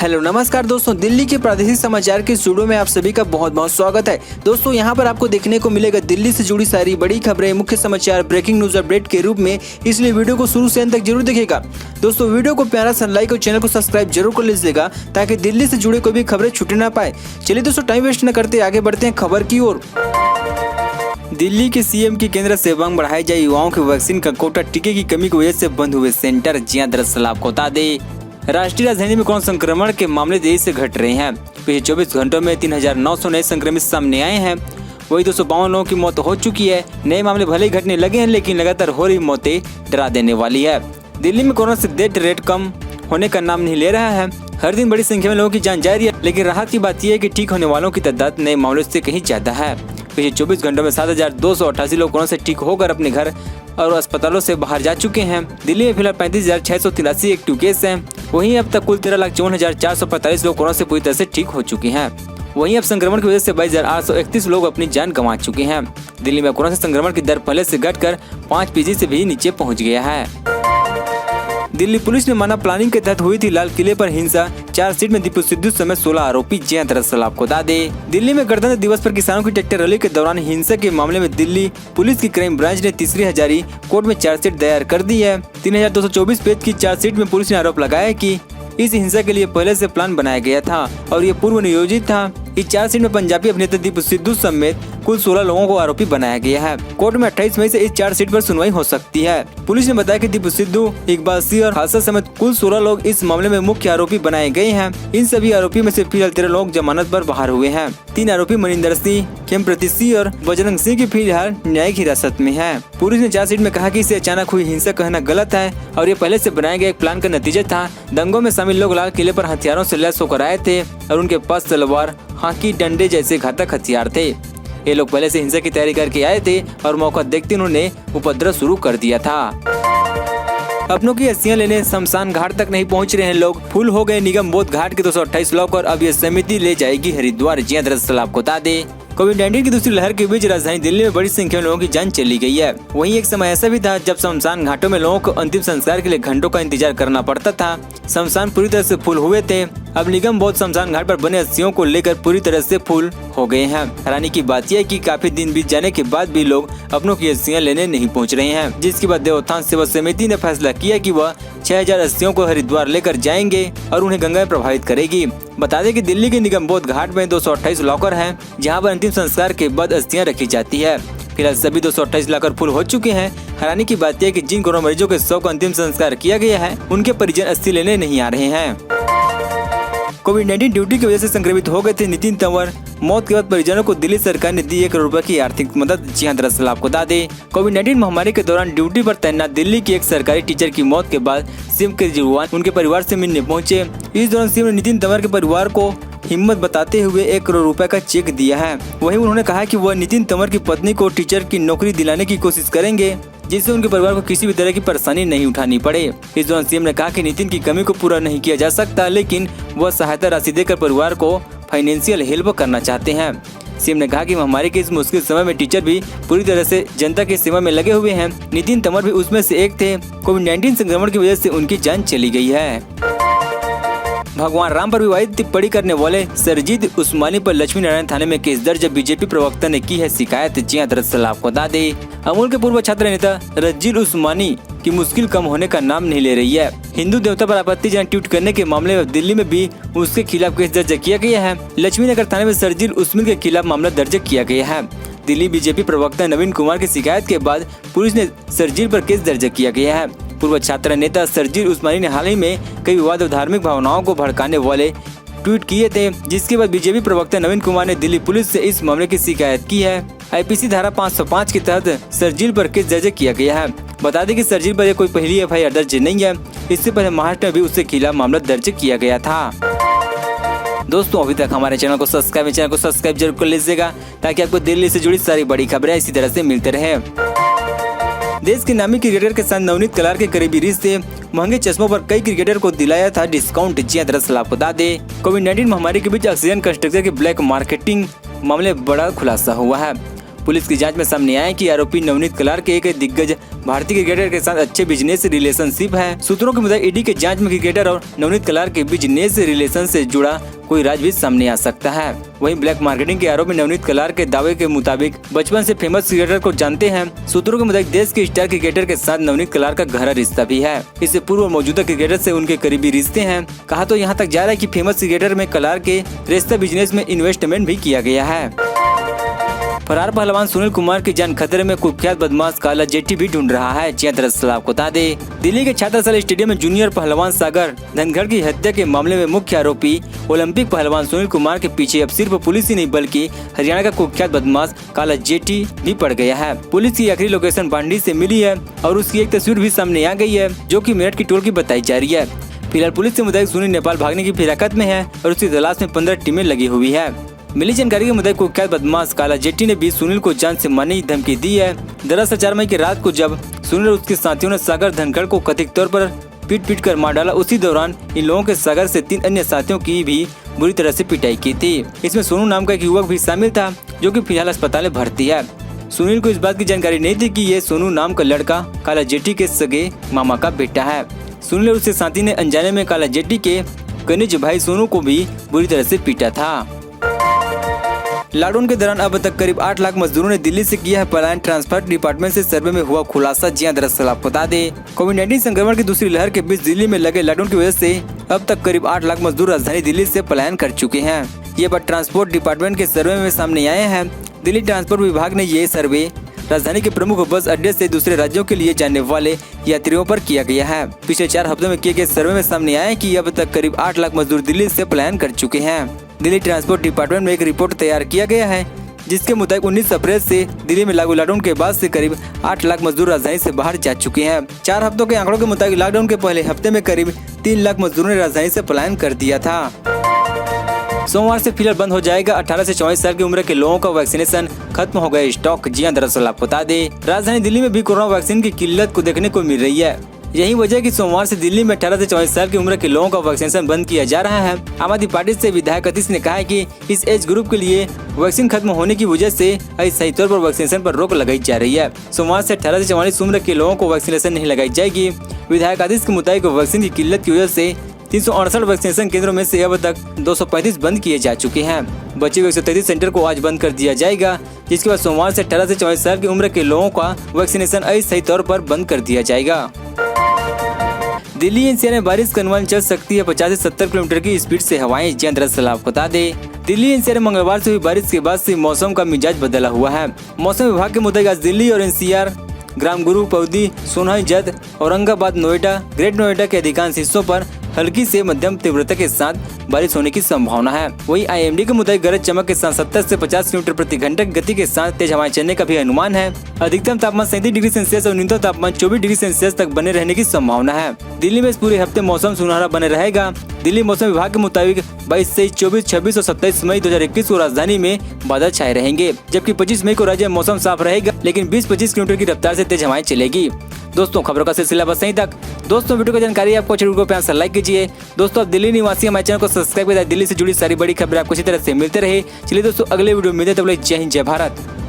Hello नमस्कार दोस्तों, दिल्ली के प्रादेशिक समाचार के स्टूडियो में आप सभी का बहुत बहुत स्वागत है। दोस्तों यहाँ पर आपको देखने को मिलेगा दिल्ली से जुड़ी सारी बड़ी खबरें, मुख्य समाचार, ब्रेकिंग न्यूज अपडेट के रूप में, इसलिए वीडियो को शुरू से अंत तक जरूर देखिएगा। दोस्तों वीडियो को प्यारा सा लाइक और चैनल को सब्सक्राइब जरूर कर लीजिएगा ताकि दिल्ली से जुड़े कोई भी खबरें छूटे ना पाए। चलिए दोस्तों टाइम वेस्ट न करते आगे बढ़ते हैं खबर की ओर। दिल्ली के सीएम की केंद्र से मांग बढ़ाई जाए, युवाओं के वैक्सीन का कोटा, टीके की कमी की वजह से बंद हुए सेंटर। जी हां, दरअसल आपको बता दें राष्ट्रीय राजधानी में कोरोना संक्रमण के मामले तेजी से घट रहे हैं। पिछले 24 घंटों में 3,900 नए संक्रमित सामने आए हैं। वही 252 लोगों की मौत हो चुकी है। नए मामले भले ही घटने लगे हैं, लेकिन लगातार हो रही मौतें डरा देने वाली है। दिल्ली में कोरोना से डेथ रेट कम होने का नाम नहीं ले रहा है। हर दिन बड़ी संख्या में लोगों की जान जा रही है, लेकिन राहत की बात यह है कि ठीक होने वालों की तादाद नए मामलों से कहीं ज्यादा है। पिछले 24 घंटों में 7,288 लोग कोरोना से ठीक होकर अपने घर और अस्पतालों से बाहर जा चुके हैं। दिल्ली में फिलहाल 35,683 एक्टिव केस हैं। वहीं अब तक कुल 13,54,445 लोग कोरोना से पूरी तरह से ठीक हो चुके हैं। वहीं अब संक्रमण की वजह से 22,831 लोग अपनी जान गंवा चुके हैं। दिल्ली में कोरोना से संक्रमण की दर पहले से घटकर 5% से भी नीचे पहुंच गया है। दिल्ली पुलिस ने माना प्लानिंग के तहत हुई थी लाल किले पर हिंसा, चार्जशीट में दीपू सिद्धू समेत 16 आरोपी। जी हां, दरअसल आपको बता दें दिल्ली में गणतंत्र दिवस पर किसानों की ट्रैक्टर रैली के दौरान हिंसा के मामले में दिल्ली पुलिस की क्राइम ब्रांच ने तीसरी हजारी कोर्ट में चार्जशीट दायर कर दी है। 3,224 पेज की चार्जशीट में पुलिस ने आरोप लगाया कि इस हिंसा के लिए पहले से प्लान बनाया गया था और ये पूर्व नियोजित था। इस चार्जशीट में पंजाबी अभिनेता दीपू सिद्धू समेत कुल 16 लोगों को आरोपी बनाया गया है। कोर्ट में 28 मई से इस चार्जशीट पर सुनवाई हो सकती है। पुलिस ने बताया कि दीपू सिद्धू, इकबाल सिंह और हादसा समेत कुल 16 लोग इस मामले में मुख्य आरोपी बनाए गए हैं। इन सभी आरोपी में से फिलहाल 13 लोग जमानत पर बाहर हुए हैं। 3 आरोपी मनिंदर सिंह, खेमप्रति सिंह और बजरंग सिंह की फिलहाल न्यायिक हिरासत में है। पुलिस ने चार्जशीट में कहा कि इसे अचानक हुई हिंसा कहना गलत है और ये पहले से बनाए गए एक प्लान का नतीजा था। दंगों में शामिल लोग लाल किले पर हथियारों से लैस होकर आए थे और उनके पास तलवार, हाथी, डंडे जैसे घातक हथियार थे। ये लोग पहले से हिंसा की तैयारी करके आए थे और मौका देखते उन्होंने उपद्रव शुरू कर दिया था। अपनों की अस्थियां लेने शमशान घाट तक नहीं पहुंच रहे हैं लोग। फुल हो गए निगम बोध घाट के 228 लॉकर, अब ये समिति ले जाएगी हरिद्वार। जी हां, दरअसल आपको बता दें कोविड-19 की दूसरी लहर के बीच राजधानी दिल्ली में बड़ी संख्या में लोगों की जान चली गई है। वहीं एक समय ऐसा भी था जब शमशान घाटों में लोगों को अंतिम संस्कार के लिए घंटों का इंतजार करना पड़ता था। शमशान पूरी तरह से फुल हुए थे। अब निगम बोध शमशान घाट पर बने अस्थियों को लेकर पूरी तरह से फुल हो गए हैं। हैरानी की बात यह है कि काफी दिन बीत जाने के बाद भी लोग अपनों की अस्थियां लेने नहीं पहुंच रहे हैं, जिसके बाद देवोत्थान सेवा समिति ने फैसला किया कि वह 6,000 अस्थियों को हरिद्वार लेकर जाएंगे और उन्हें गंगा में प्रभावित करेगी। बता दें कि दिल्ली के निगम बोध घाट में 228 लॉकर हैं, जहां पर अंतिम संस्कार के बाद अस्थियां रखी जाती है। फिलहाल सभी 228 लॉकर फुल हो चुके हैं। हैरानी की बात यह है कि जिन कोरोना मरीजों के शव का अंतिम संस्कार किया गया है, उनके परिजन अस्थि लेने नहीं आ रहे हैं। कोविड-19 ड्यूटी की वजह से संक्रमित हो गए थे नितिन तंवर। मौत के बाद परिजनों को दिल्ली सरकार ने दी 1 करोड़ रुपए की आर्थिक मदद। जी हां, दरअसल आपको बता दें कोविड-19 महामारी के दौरान ड्यूटी पर तैनात दिल्ली की एक सरकारी टीचर की मौत के बाद सीएम केजरीवाल उनके परिवार से मिलने पहुंचे। इस दौरान सीएम ने नितिन तंवर के परिवार को हिम्मत बताते हुए 1 करोड़ रुपए का चेक दिया है। वहीं उन्होंने कहा कि वह नितिन तंवर की पत्नी को टीचर की नौकरी दिलाने की कोशिश करेंगे, जिससे उनके परिवार को किसी भी तरह की परेशानी नहीं उठानी पड़े। इस दौरान सीएम ने कहा कि नितिन की कमी को पूरा नहीं किया जा सकता, लेकिन वह सहायता राशि देकर परिवार को फाइनेंशियल हेल्प करना चाहते हैं। सीएम ने कहा कि महामारी के इस मुश्किल समय में टीचर भी पूरी तरह से जनता की सेवा में लगे हुए हैं। नितिन तंवर भी उसमें से एक थे। कोविड-19 संक्रमण की वजह से उनकी जान चली गई है। भगवान राम पर विवादित टिप्पणी करने वाले सरजील उस्मानी पर लक्ष्मी नारायण थाने में केस दर्ज, बीजेपी प्रवक्ता ने की है शिकायत। जी हां, दरअसल आपको बता दें अमूल के पूर्व छात्र नेता सरजील उस्मानी की मुश्किल कम होने का नाम नहीं ले रही है। हिंदू देवता पर आपत्तिजनक ट्वीट करने के मामले में दिल्ली में भी उसके खिलाफ केस दर्ज किया गया है। लक्ष्मी नगर थाने में सरजील उस्मानी के खिलाफ मामला दर्ज किया गया है। दिल्ली बीजेपी प्रवक्ता नवीन कुमार की शिकायत के बाद पुलिस ने सरजील पर केस दर्ज किया गया है। पूर्व छात्र नेता सरजील उस्मानी ने हाल ही में कई विवाद और धार्मिक भावनाओं को भड़काने वाले ट्वीट किए थे, जिसके बाद बीजेपी प्रवक्ता नवीन कुमार ने दिल्ली पुलिस से इस मामले की शिकायत की है। आईपीसी धारा 505 के तहत सरजील पर केस दर्ज किया गया है। बता दें कि सरजील पर यह कोई पहली एफआईआर दर्ज नहीं है। इससे पहले महाराष्ट्र में भी उसके खिलाफ मामला दर्ज किया गया था। दोस्तों अभी तक हमारे चैनल को सब्सक्राइब जरूर कर लीजिएगा ताकि आपको दिल्ली से जुड़ी सारी बड़ी खबरें इसी तरह से मिलते रहे। देश के नामी क्रिकेटर के साथ नवनीत कलार के करीबी रिश्ते, महंगे चश्मों पर कई क्रिकेटर को दिलाया था डिस्काउंट। जी हां, दरअसल आपको बता दें कोविड-19 महामारी के बीच ऑक्सीजन कंस्ट्रक्टर की ब्लैक मार्केटिंग मामले बड़ा खुलासा हुआ है। पुलिस की जांच में सामने आया कि आरोपी नवनीत कलार के एक दिग्गज भारतीय क्रिकेटर के साथ अच्छे बिजनेस रिलेशनशिप है। सूत्रों के मुताबिक ईडी के जांच में क्रिकेटर और नवनीत कलार के बिजनेस रिलेशन से जुड़ा कोई राज भी सामने आ सकता है। वहीं ब्लैक मार्केटिंग के आरोपी नवनीत कलार के दावे के मुताबिक बचपन से फेमस क्रिकेटर को जानते हैं। सूत्रों के मुताबिक देश के स्टार क्रिकेटर के साथ नवनीत कलार का गहरा रिश्ता भी है। इससे पूर्व मौजूदा क्रिकेटर से उनके करीबी रिश्ते हैं। कहा तो यहाँ तक जा रहा है कि फेमस क्रिकेटर में कलार के रिश्ता बिजनेस में इन्वेस्टमेंट भी किया गया है। फरार पहलवान सुनील कुमार की जान खतरे में कुख्यात बदमाश काला जेटी भी ढूंढ रहा है। जी दरअसल आपको बता दें, दिल्ली के छात्राशाला स्टेडियम में जूनियर पहलवान सागर धनखड़ की हत्या के मामले में मुख्य आरोपी ओलंपिक पहलवान सुनील कुमार के पीछे अब सिर्फ पुलिस ही नहीं बल्कि हरियाणा का कुख्यात बदमाश काला जेटी भी पड़ गया है। पुलिस की आखिरी लोकेशन बांडी से मिली है और उसकी एक तस्वीर भी सामने आ गई है जो कि मेरठ की टोल की बताई जा रही है। फिलहाल पुलिस से मुताबिक सुनील नेपाल भागने की फिराकत में है और उसकी तलाश में 15 टीमें लगी हुई है। मिली जानकारी के मुताबिक कुख्यात बदमाश काला जेटी ने भी सुनील को जान से मारने की धमकी दी है। दरअसल 4 मई की रात को जब सुनील और उसके साथियों ने सागर धनखड़ को कथित तौर पर पीट कर मार डाला, उसी दौरान इन लोगों के सागर से 3 अन्य साथियों की भी बुरी तरह से पिटाई की थी। इसमें सोनू नाम का एक युवक भी शामिल था जो कि फिलहाल अस्पताल में भर्ती है। सुनील को इस बात की जानकारी नहीं थी कि ये सोनू नाम का लड़का काला जेटी के सगे मामा का बेटा है। सुनील और उसके साथी ने अनजाने में काला जेटी के कनिज भाई सोनू को भी बुरी तरह से पीटा था। लॉकडाउन के दौरान अब तक करीब 8 लाख मजदूरों ने दिल्ली से किया है पलायन। ट्रांसपोर्ट डिपार्टमेंट से सर्वे में हुआ खुलासा। जी हां, दरअसल आपको बता दें, कोविड-19 संक्रमण की दूसरी लहर के बीच दिल्ली में लगे लॉकडाउन की वजह से अब तक करीब 8 लाख मजदूर राजधानी दिल्ली से पलायन कर चुके हैं। ये बात ट्रांसपोर्ट डिपार्टमेंट के सर्वे में सामने आए हैं। दिल्ली ट्रांसपोर्ट विभाग ने ये सर्वे राजधानी के प्रमुख बस अड्डे से दूसरे राज्यों के लिए जाने वाले यात्रियों पर किया गया है। पिछले 4 हफ्तों में किए गए सर्वे में सामने आया कि अब तक करीब 8 लाख मजदूर दिल्ली से पलायन कर चुके हैं। दिल्ली ट्रांसपोर्ट डिपार्टमेंट में एक रिपोर्ट तैयार किया गया है जिसके मुताबिक 19 अप्रैल से दिल्ली में लागू लॉकडाउन के बाद से करीब 8 लाख मजदूर राजधानी से बाहर जा चुके हैं। 4 हफ्तों के आंकड़ों के मुताबिक लॉकडाउन के पहले हफ्ते में करीब 3 लाख मजदूरों ने राजधानी से पलायन कर दिया था। सोमवार से फिलहाल बंद हो जाएगा 18 से 24 साल की उम्र के लोगों का वैक्सीनेशन, खत्म हो गया स्टॉक। जी हां, दरअसल आपको बता दें, राजधानी दिल्ली में भी कोरोना वैक्सीन की किल्लत को देखने को मिल रही है। यही वजह है कि सोमवार से दिल्ली में 18 से 24 साल की उम्र के लोगों का वैक्सीनेशन बंद किया जा रहा है। आम आदमी पार्टी से विधायक अतीश ने कहा है कि इस एज ग्रुप के लिए वैक्सीन खत्म होने की वजह से सही तौर पर वैक्सीनेशन पर रोक लगाई जा रही है। सोमवार से 18 से 44 उम्र के लोगों को वैक्सीनेशन नहीं लगाई जाएगी। विधायक अतीश के मुताबिक वैक्सीन की किल्लत की वजह से 368 वैक्सीनेशन केंद्रों में से अब तक 235 बंद किए जा चुके हैं। बचे हुए 133 सेंटर को आज बंद कर दिया जाएगा, जिसके बाद सोमवार से 18 से 24 साल की उम्र के लोगों का वैक्सीनेशन सही तौर पर बंद कर दिया जाएगा। दिल्ली एनसीआर में बारिश का अनुमान चल सकती है 50 से 70 किलोमीटर की स्पीड से हवाएं। जी दरअसल आपको बता दें, दिल्ली एनसीआर में मंगलवार से हुई बारिश के बाद से मौसम का मिजाज बदला हुआ है। मौसम विभाग के मुताबिक आज दिल्ली और एनसीआर, ग्रामगुरु, पौदी, सोनाईजद, औरंगाबाद, नोएडा, ग्रेट नोएडा के अधिकांश हिस्सों पर हल्की से मध्यम तीव्रता के साथ बारिश होने की संभावना है। वहीं आईएमडी के मुताबिक गरज चमक के साथ 70 से 50 किलोमीटर प्रति घंटे की गति के साथ तेज हवाएं चलने का भी अनुमान है। अधिकतम तापमान 37 डिग्री सेल्सियस और न्यूनतम तापमान 24 डिग्री सेल्सियस तक बने रहने की संभावना है। दिल्ली में इस पूरे हफ्ते मौसम सुनहरा बने रहेगा। दिल्ली मौसम विभाग के मुताबिक 22, 23, 24, 26 और 27 मई 2021 को राजधानी में बादल छाए रहेंगे, जबकि 25 मई को राज्य में मौसम साफ रहेगा, लेकिन 20-25 किलोमीटर की रफ्तार से तेज हवाएं चलेगी। दोस्तों, खबरों का सिलसिला बस यहीं तक। दोस्तों, वीडियो की जानकारी आपको अच्छी वीडियो को प्यार से लाइक कीजिए। दोस्तों, आप दिल्ली निवासी हमारे चैनल को सब्सक्राइब करें। दिल्ली से जुड़ी सारी बड़ी खबरें आपको इसी तरह से मिलते रहे। चलिए दोस्तों, अगले वीडियो में मिलते हैं। तब तक जय हिंद, जय भारत।